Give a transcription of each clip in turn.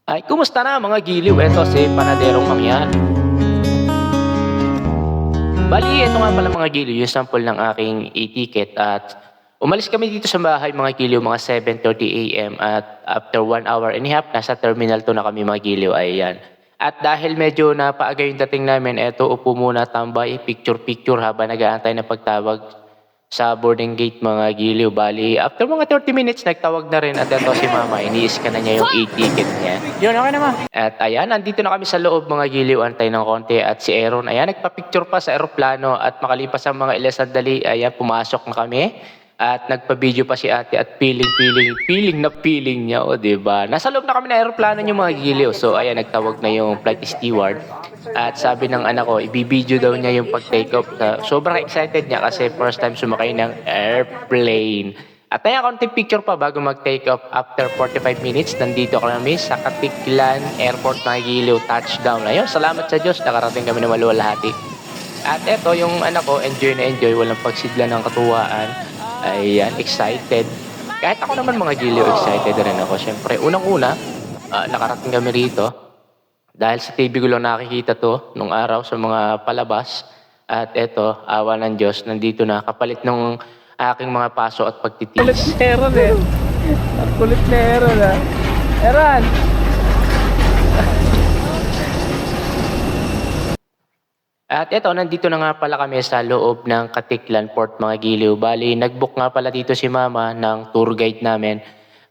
Ay, kumusta na mga giliw? Eto si Panaderong Mangyan. Bali, ito nga pala mga giliw, yung sample ng aking e-ticket at umalis kami dito sa bahay mga giliw mga 7:30 AM at after 1 hour and a half, nasa Terminal 2 na kami mga giliw, ayan. At dahil medyo napaaga yung dating namin, eto upo muna tambay, picture-picture habang nag-aantay na pagtawag sa boarding gate mga giliw. Bali, after mga 30 minutes, nagtawag na rin at ito si mama, iniiskan na niya yung e-ticket niya. Yun, okay naman. At ayan, nandito na kami sa loob mga giliw, antay ng konti at si Aaron, ayan, nagpa-picture pa sa eroplano at makalipas ang mga ilang sandali, ayan, pumasok na kami at nagpa-video pa si ate at feeling niya, o diba? Nasa loob na kami ng eroplano yung mga giliw. So ayan, nagtawag na yung flight steward at sabi ng anak ko, ibibideo daw niya yung pag-take off. Sobrang excited niya kasi first time sumakay ng airplane. At ayan, konting picture pa bago mag-take off. After 45 minutes, nandito kami sa Katiklan Airport mga giliw, touchdown. Ayun, salamat sa Diyos, nakarating kami na maluwalhati. At eto, yung anak ko, enjoy na enjoy, walang pagsidla ng katuwaan. Ayan, excited. Kahit ako naman mga giliw, excited rin ako. Siyempre, unang-una, nakarating kami rito. Dahil sa TV ko lang nakikita to nung araw sa mga palabas. At eto, awa ng Diyos, nandito na kapalit nung aking mga paso at Kulit pagtitiis. na Aaron eh. Ang kulit na Aaron ah. Aaron! At eto, nandito na nga pala kami sa loob ng Katiklan Port mga giliw. Bali, nagbook nga pala dito si mama ng tour guide namin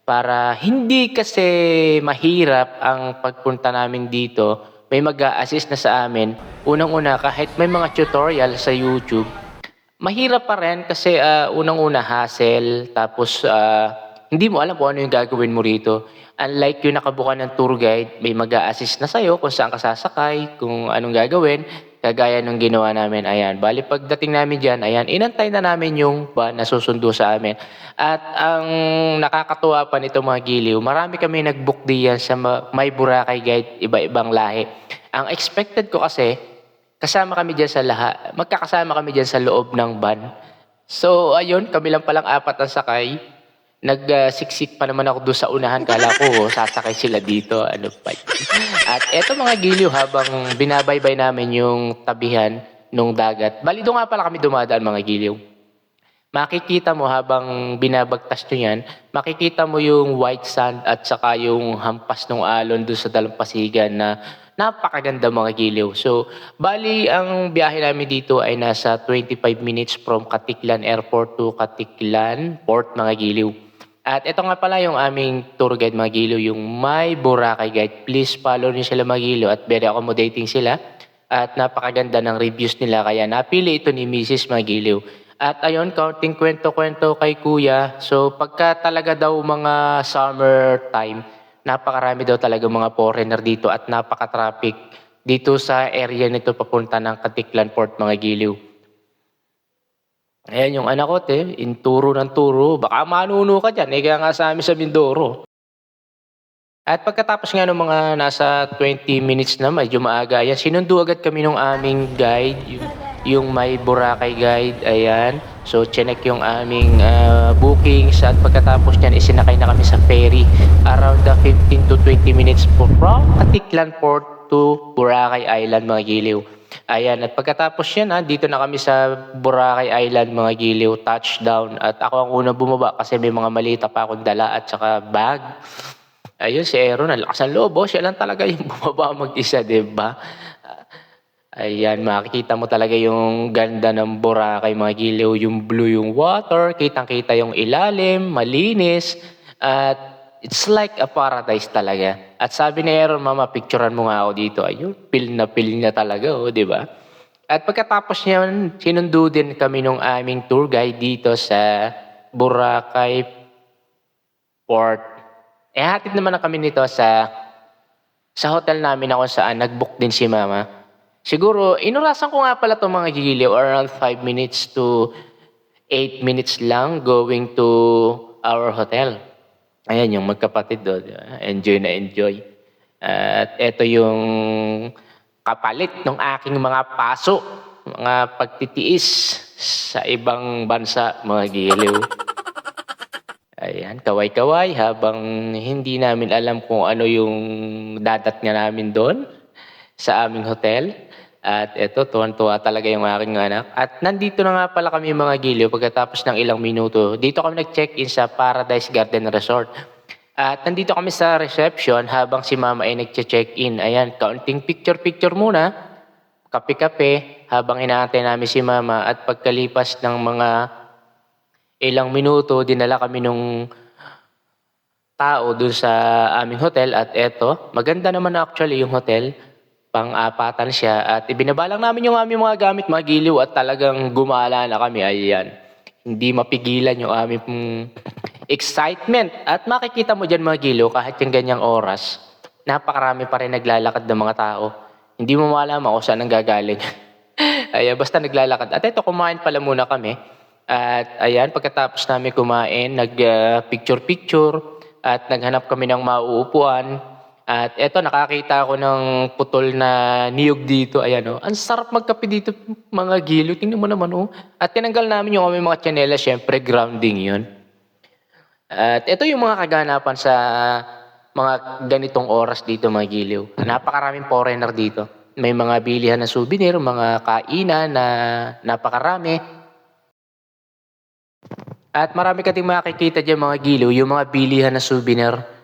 para hindi kasi mahirap ang pagpunta namin dito. May mag-a-assist na sa amin. Unang-una, kahit may mga tutorial sa YouTube, mahirap pa rin kasi unang-una hassle, tapos hindi mo alam kung ano yung gagawin mo rito. Unlike yung nakabuka ng tour guide, may mag-a-assist na sa'yo kung saan ka sasakay, kung anong gagawin, kagaya nung ginawa namin. Ayan, bali pagdating namin dyan, ayan, inantay na namin yung van na susundo sa amin. At ang nakakatuwa pa nito mga giliw, marami kami nag-book diyan sa May Boracay Guide, iba-ibang lahi. Ang expected ko kasi, kasama kami dyan sa lahat. Magkakasama kami dyan sa loob ng van. So, ayun, kami lang palang apat ang sakay. Nagsiksik pa naman ako doon sa unahan. Kala ko, sasakay sila dito. Ano pa yun. At eto mga giliw, habang binabaybay namin yung tabihan nung dagat. Bali, doon nga pala kami dumadaan mga giliw. Makikita mo habang binabagtas nyo yan, makikita mo yung white sand at saka yung hampas ng alon doon sa dalampasigan na napakaganda mga giliw. So, bali ang biyahe namin dito ay nasa 25 minutes from Katiklan Airport to Katiklan Port mga giliw. At ito nga pala yung aming tour guide mga giliw, yung May Boracay Guide. Please follow niyo sila mga giliw at very accommodating sila. At napakaganda ng reviews nila kaya napili ito ni Mrs. mga giliw. At ayun, kaunting kwento-kwento kay Kuya. So pagka talaga daw mga summer time, napakarami daw talaga mga foreigner dito at napaka-traffic dito sa area nito papunta ng Katiklan Port mga giliw. Ayan yung anak ko, turo ng turo. Baka manuno ka dyan, kaya nga sa amin sa Mindoro. At pagkatapos nga ng mga nasa 20 minutes na, medyo maaga, ayan, sinundo agad kami ng aming guide, yung May Boracay Guide, ayan. So, chinek yung aming bookings at pagkatapos niyan, isinakay na kami sa ferry around the 15 to 20 minutes from Katiklan Port to Boracay Island, mga giliw. Ayan, at pagkatapos yan, dito na kami sa Boracay Island, mga giliw, touchdown. At ako ang unang bumaba kasi may mga malita pa akong dala at saka bag. Ayun, si Aaron, ang lakas ng loob, siya lang talaga yung bumaba mag-isa, di ba? Ayan, makikita mo talaga yung ganda ng Boracay, mga giliw, yung blue yung water, kitang-kita yung ilalim, malinis, at it's like a paradise talaga. At sabi ni Aaron, mama, picturean mo nga ako dito. Ayun, feel na talaga, di ba? At pagkatapos niyan, sinundo din kami nung aming tour guide dito sa Boracay Port. Hatid naman na kami nito sa hotel namin na kung saan nag-book din si mama. Siguro, inurasan ko nga pala itong mga giliw around 5 minutes to 8 minutes lang going to our hotel. Ayan yung magkapatid doon. Enjoy na enjoy. At ito yung kapalit ng aking mga paso, mga pagtitiis sa ibang bansa, mga giliw. Ayan, kaway-kaway habang hindi namin alam kung ano yung dadat nga namin doon sa aming hotel. At eto, tuwan-tuwa talaga yung aking anak. At nandito na nga pala kami mga giliw pagkatapos ng ilang minuto. Dito kami nag-check-in sa Paradise Garden Resort. At nandito kami sa reception habang si mama ay nag-check-in. Ayan, kaunting picture-picture muna, kape-kape habang inaantay namin si mama. At pagkalipas ng mga ilang minuto, dinala kami nung tao dun sa aming hotel at eto, maganda naman actually yung hotel. Pang-apatan siya at ibinabalang namin yung aming mga gamit, mga giliw at talagang gumala na kami. Ayan. Hindi mapigilan yung aming excitement. At makikita mo dyan mga giliw kahit yung ganyang oras, napakarami pa rin naglalakad ng mga tao. Hindi mo malaman kung saan ang gagaling. Ayan, basta naglalakad. At eto, kumain pala muna kami. At ayan, pagkatapos namin kumain, nag-picture-picture at naghanap kami ng mauupuan. At eto, nakakita ako ng putol na niyog dito. Ayan, oh. Ang sarap magkape dito, mga giliw. Tingnan mo naman, oh. At tinanggal namin yung aming mga tsinelas, syempre, grounding yun. At ito yung mga kaganapan sa mga ganitong oras dito, mga giliw. Napakaraming foreigner dito. May mga bilihan na souvenir, mga kainan na napakarami. At marami ka ding makikita dyan mga giliw, yung mga bilihan na souvenir.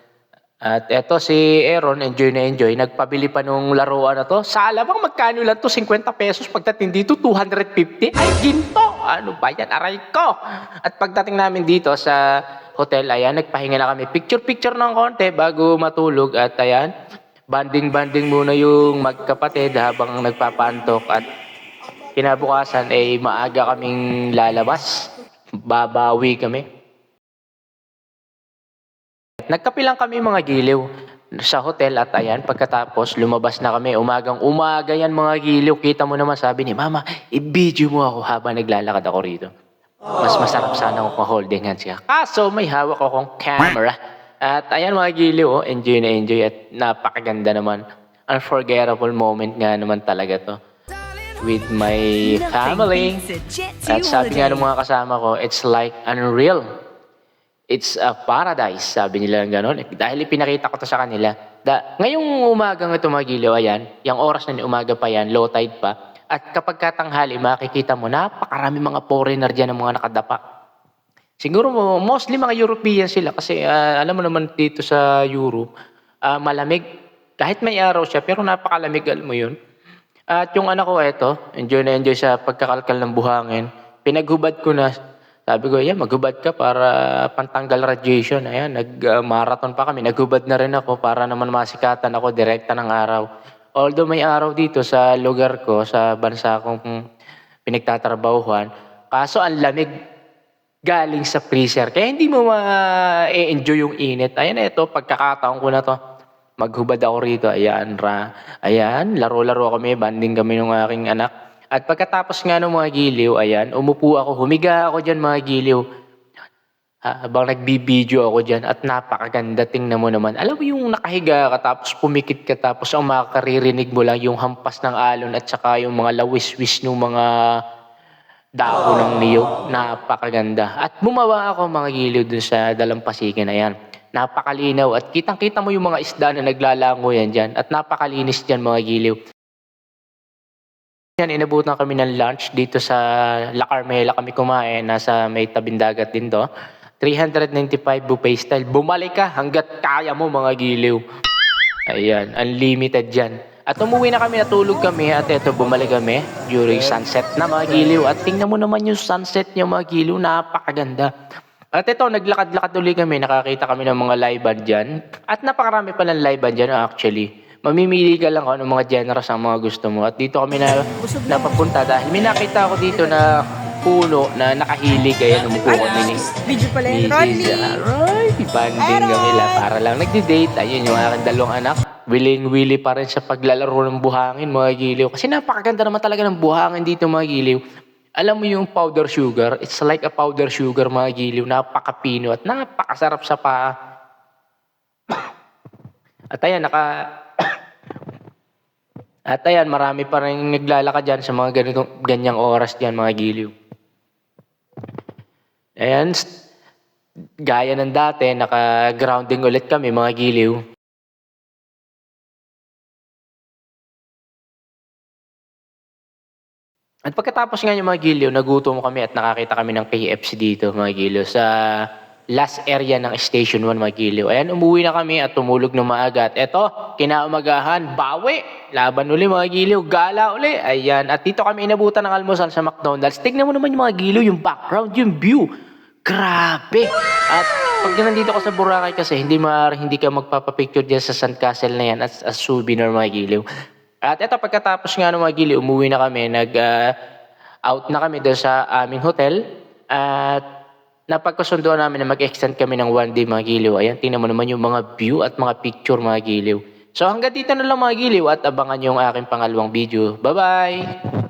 At eto si Aaron, enjoy na enjoy, nagpabili pa nung laruan na to. Sa alamang magkano lang to, 50 pesos. Pagdating dito, 250. Ay, ginto! Ano ba yan? Aray ko! At pagdating namin dito sa hotel, ayan, nagpahinga na kami. Picture-picture ng konti bago matulog. At ayan, banding-banding muna yung magkapatid habang nagpapantok. At kinabukasan ay maaga kaming lalabas. Babawi kami. Nagkape lang kami mga giliw sa hotel at ayan, pagkatapos lumabas na kami. Umagang umaga yan mga giliw. Kita mo naman sabi ni mama, i-video mo ako habang naglalakad ako rito. Mas masarap sana kung holding hands ka. Kaso may hawak akong camera. At ayan mga giliw, oh, enjoy na enjoy at napakaganda naman. Unforgettable moment nga naman talaga to. With my family. At sabi nga ng mga kasama ko, it's like unreal. It's a paradise, sabi nila ng gano'n. Dahil ipinakita ko to sa kanila. Ngayong umagang ito mga giliw, ayan, yung oras na ni umaga pa yan, low tide pa. At kapag katanghali, makikita mo, napakarami mga foreigner dyan ng mga nakadapa. Siguro mostly mga European sila kasi alam mo naman dito sa Europe, malamig. Kahit may araw siya, pero napakalamig, alam mo yun. At yung anak ko, eto, enjoy na enjoy sa pagkakalkal ng buhangin. Pinaghubad ko na. Sabi ko, yeah, maghubad ka para pantanggal radiation. Ayan, nag-marathon pa kami. Naghubad na rin ako para naman masikatan ako direkta ng araw. Although may araw dito sa lugar ko, sa bansa kong pinagtatrabahuhan, kaso ang lamig galing sa freezer. Kaya hindi mo ma-enjoy yung init. Ayan, ito, pagkakataon ko na to. Maghubad ako rito. Ayan, ayan, laro-laro kami, banding kami ng aking anak. At pagkatapos nga ng mga giliw, ayan, umupo ako, humiga ako dyan mga giliw. Habang nagbibideo ako dyan at napakaganda, tingnan mo naman. Alam mo yung nakahiga ka tapos pumikit ka tapos ang makakaririnig mo lang yung hampas ng alon at saka yung mga lawis-wis ng mga dahon ng niyog. Napakaganda. At bumawa ako mga giliw dun sa dalampasigan na yan. Napakalinaw at kitang-kita mo yung mga isda na naglalango yan dyan. At napakalinis dyan mga giliw. Yan, inabutan kami ng lunch dito sa La Carmela kami kumain. Nasa may tabing dagat din to. 395 buffet style. Bumalik ka hanggat kaya mo mga giliw. Ayan, unlimited dyan. At umuwi na kami, natulog kami. At eto, bumalik kami during sunset na mga giliw. At tingnan mo naman yung sunset niya mga giliw. Napakaganda. At ito, naglakad-lakad ulit kami. Nakakita kami ng mga live band dyan. At napakarami pa ng live band dyan actually. Mamimili ka lang kung anong mga genres ang mga gusto mo. At dito kami napapunta dahil may nakita ako dito na puno na nakahilig. Kaya umupo kami ni Video pala yun, Ronnie. Banding kami lang para lang nagdi-date. Ayun yung aking dalawang anak. Willing-willy pa rin sa paglalaro ng buhangin mga giliw. Kasi napakaganda naman talaga ng buhangin dito mga giliw. Alam mo yung powder sugar? It's like a powder sugar mga giliw. Napakapino at napakasarap sa paa. At ayan, At ayan, marami pa rin naglalakad dyan sa mga ganyang oras dyan, mga giliw. Ayan, Gaya ng dati, naka-grounding ulit kami mga giliw. At pagkatapos nga yung mga giliw, nagutom kami at nakakita kami ng KFC dito mga giliw sa last area ng Station 1 mga giliw. Ayan, umuwi na kami at tumulog ng maaga. At eto, kinaumagahan, bawi! Laban uli mga giliw, gala uli. Ayan, at dito kami inabutan ng almusal sa McDonald's. Tignan mo naman yung mga giliw, yung background, yung view. Grabe! At pag nandito ka sa Boracay kasi, hindi ka magpapapicture dyan sa Sandcastle na yan as souvenir mga giliw. At eto, pagkatapos nga ng mga giliw, umuwi na kami, out na kami doon sa aming hotel. At napagkasunduan namin na mag-extend kami ng 1 day mga giliw. Ayan, tingnan mo naman yung mga view at mga picture mga giliw. So hanggang dito na lang mga giliw at abangan yung aking pangalawang video. Bye-bye!